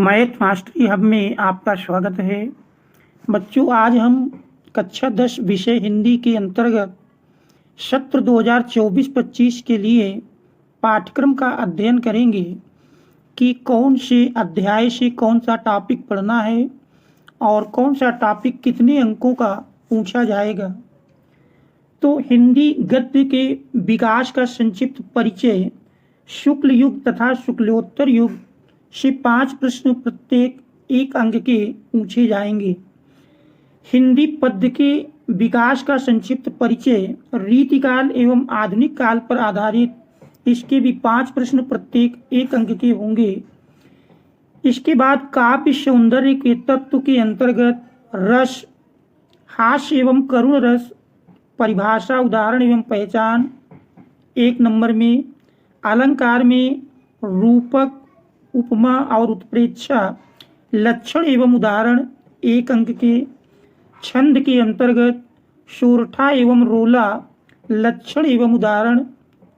Math mastery hub में आपका स्वागत है। बच्चों, आज हम कक्षा 10 विषय हिंदी के अंतर्गत सत्र 2024-25 के लिए पाठ्यक्रम का अध्ययन करेंगे कि कौन से अध्याय से कौन सा टॉपिक पढ़ना है और कौन सा टॉपिक कितने अंकों का पूछा जाएगा। तो हिंदी गद्य के विकास का संक्षिप्त परिचय। शुक्ल युग तथा शुक्लोत्तर युग से 5 प्रश्न प्रत्येक 1 अंक के पूछे जाएंगे। हिंदी पद्य के विकास का संक्षिप्त परिचय। रीतिकाल एवं आधुनिक काल पर आधारित इसके भी 5 प्रश्न प्रत्येक 1 अंक के होंगे। इसके बाद काव्य सौंदर्य के तत्व के अंतर्गत रस, हास्य एवं करुण रस, परिभाषा, उदाहरण एवं पहचान 1 नंबर में। अलंकार में रूपक, उपमा और उत्प्रेक्षा, लक्षण एवं उदाहरण 1 अंक के। छंद के अंतर्गत सोरठा एवं रोला, लक्षण एवं उदाहरण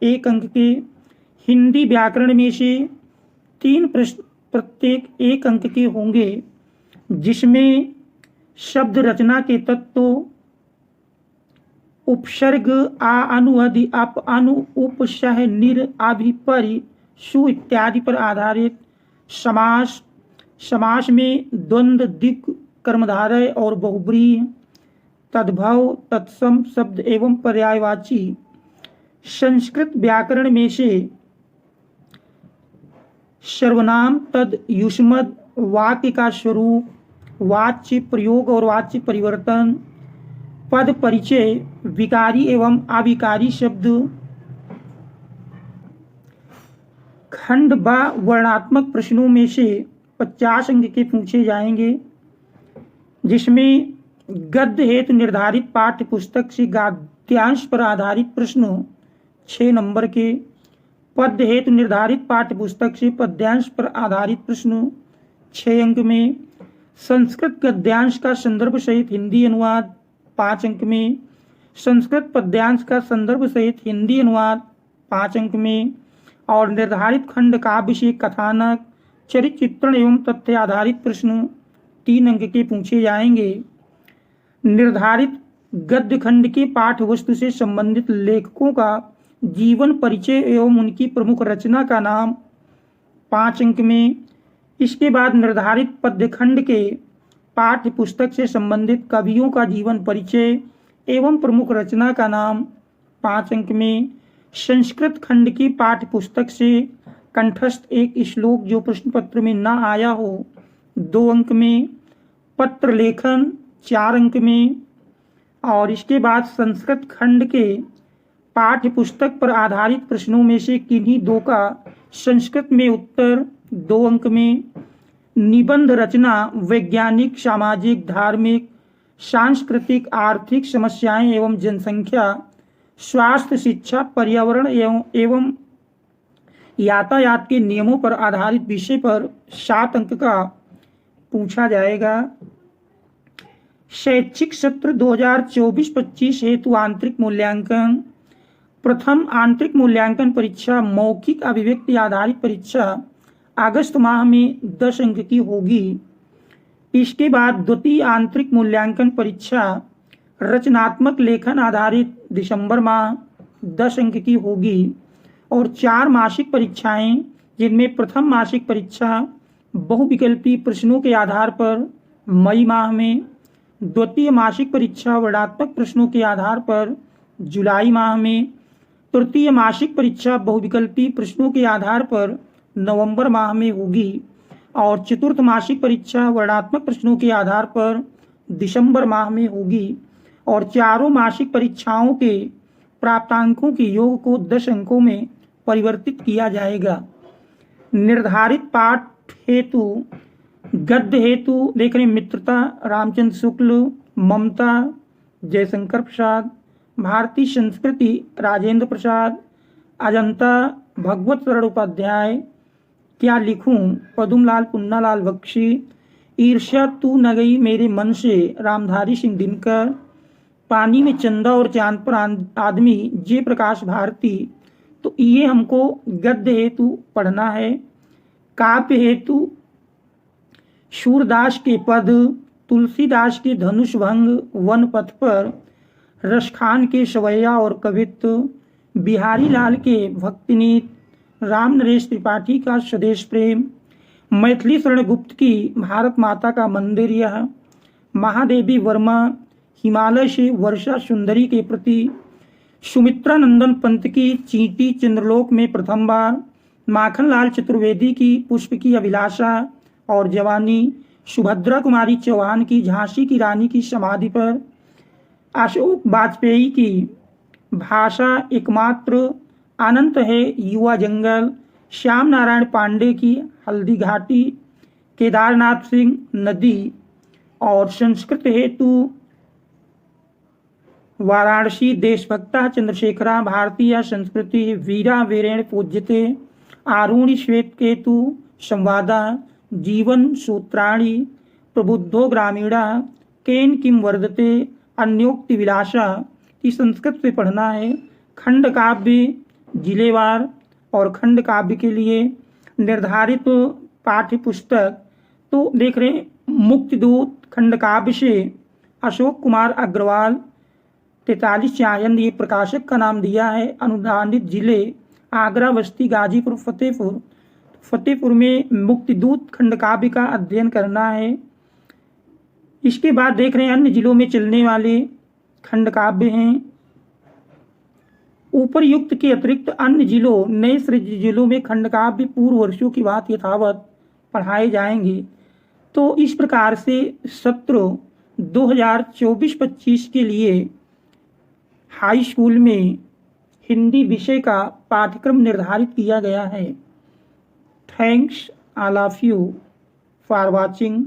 1 अंक के। हिंदी व्याकरण में से 3 प्रश्न प्रत्येक 1 अंक के होंगे, जिसमें शब्द रचना के तत्व, उपसर्ग, आ, अनु, अधि, अप, अनु, उप, सह, निर, अभि, परि, सु इत्यादि पर आधारित समास। समास में द्वंद्व, दिक्, कर्मधारय और बहुब्रीहि, तद्भव, तत्सम शब्द एवं पर्यायवाची। संस्कृत व्याकरण में से सर्वनाम, तद, युष्मद्, वाक्य का स्वरूप, वाच्य प्रयोग और वाच्य परिवर्तन, पद परिचय, विकारी एवं अविकारी शब्द, खंड व वर्णात्मक प्रश्नों में से 50 अंक के पूछे जाएंगे, जिसमें गद्य हेतु निर्धारित पाठ्य पुस्तक से गद्यांश पर आधारित प्रश्न 6 नंबर के, पद्य हेतु निर्धारित पाठ्य पुस्तक से पद्यांश पर आधारित प्रश्न 6 अंक में। संस्कृत गद्यांश का संदर्भ सहित हिंदी अनुवाद 5 अंक में। संस्कृत पद्यांश का संदर्भ सहित हिंदी अनुवाद 5 अंक में। और निर्धारित खंड काव्य से कथानक, चरित्र चित्रण एवं तथ्य आधारित प्रश्न 3 अंक के पूछे जाएंगे। निर्धारित गद्य खंड के पाठ वस्तु से संबंधित लेखकों का जीवन परिचय एवं उनकी प्रमुख रचना का नाम 5 अंक में। इसके बाद निर्धारित पद्य खंड के पाठ्य पुस्तक से संबंधित कवियों का जीवन परिचय एवं प्रमुख रचना का नाम 5 अंक में। संस्कृत खंड की पाठ्य पुस्तक से कंठस्थ एक श्लोक जो प्रश्न पत्र में न आया हो 2 अंक में। पत्र लेखन 4 अंक में। और इसके बाद संस्कृत खंड के पाठ्य पुस्तक पर आधारित प्रश्नों में से किन्हीं 2 का संस्कृत में उत्तर 2 अंक में। निबंध रचना वैज्ञानिक, सामाजिक, धार्मिक, सांस्कृतिक, आर्थिक समस्याएं एवं जनसंख्या, स्वास्थ्य, शिक्षा, पर्यावरण एवं यातायात के नियमों पर आधारित विषय पर 7 अंक का पूछा जाएगा। शैक्षिक सत्र 2024-25 हेतु आंतरिक मूल्यांकन। प्रथम आंतरिक मूल्यांकन परीक्षा मौखिक अभिव्यक्ति आधारित परीक्षा अगस्त माह में 10 अंक की होगी। इसके बाद द्वितीय आंतरिक मूल्यांकन परीक्षा रचनात्मक लेखन आधारित दिसंबर माह 10 अंक की होगी। और 4 मासिक परीक्षाएं, जिनमें प्रथम मासिक परीक्षा बहुविकल्पी प्रश्नों के आधार पर मई माह में, द्वितीय मासिक परीक्षा वर्णात्मक प्रश्नों के आधार पर जुलाई माह में, तृतीय मासिक परीक्षा बहुविकल्पी प्रश्नों के आधार पर नवंबर माह में होगी। और चतुर्थ मासिक परीक्षा वर्णात्मक प्रश्नों के आधार पर दिसंबर माह में होगी। और चारों मासिक परीक्षाओं के प्राप्तांकों के योग को 10 अंकों में परिवर्तित किया जाएगा। निर्धारित पाठ हेतु गद्य हेतु देख रहे मित्रता रामचंद्र शुक्ल, ममता जयशंकर प्रसाद, भारतीय संस्कृति राजेंद्र प्रसाद, अजंता भगवत शरण उपाध्याय, क्या लिखूं पदुमलाल पुन्नालाल बख्शी, ईर्ष्या तू न गई मेरे मन से रामधारी सिंह दिनकर, पानी में चंदा और चांद पर आदमी जयप्रकाश भारती। तो ये हमको गद्य हेतु पढ़ना है। काव्य हेतु सूरदास के पद, तुलसीदास के धनुष भंग, वन पथ पर, रसखान के सवैया और कवित्व, बिहारी लाल के भक्तिनीत, राम नरेश त्रिपाठी का स्वदेश प्रेम, मैथिली शरण गुप्त की भारत माता का मंदिर यह, महादेवी वर्मा हिमालय से वर्षा सुंदरी के प्रति, सुमित्रा नंदन पंत की चींटी चंद्रलोक में प्रथम बार, माखनलाल चतुर्वेदी की पुष्प की अभिलाषा और जवानी, सुभद्रा कुमारी चौहान की झांसी की रानी की समाधि पर, अशोक वाजपेयी की भाषा एकमात्र अनंत है युवा जंगल, श्याम नारायण पांडे की हल्दी घाटी, केदारनाथ सिंह नदी और संस्कृत हेतु वाराणसी, देशभक्ता चंद्रशेखरा, भारतीय संस्कृति, वीरा वीरेण पूज्यते, आरुणि श्वेत केतु संवादा, जीवन सूत्राणि, प्रबुद्धो ग्रामीणा, केन किम वर्धते, अन्योक्ति विलासा। इस संस्कृत से पढ़ना है। खंड काव्य जिलेवार और खंड काव्य के लिए निर्धारित पाठ्य पुस्तक तो देख रहे हैं, मुक्तिदूत खंड काव्य से अशोक कुमार अग्रवाल 43 चायन ये प्रकाशक का नाम दिया है। अनुदानित जिले आगरा, बस्ती, गाजीपुर, फतेहपुर में मुक्तिदूत खंड काव्य का अध्ययन करना है। इसके बाद देख रहे हैं अन्य जिलों में चलने वाले खंड काव्य हैं। ऊपरयुक्त के अतिरिक्त अन्य जिलों नए सृजित जिलों में खंड काव्य पूर्व वर्षों की बात यथावत पढ़ाए जाएंगे। तो इस प्रकार से सत्र 2024-25 के लिए हाई स्कूल में हिंदी विषय का पाठ्यक्रम निर्धारित किया गया है। Thanks all of you for watching.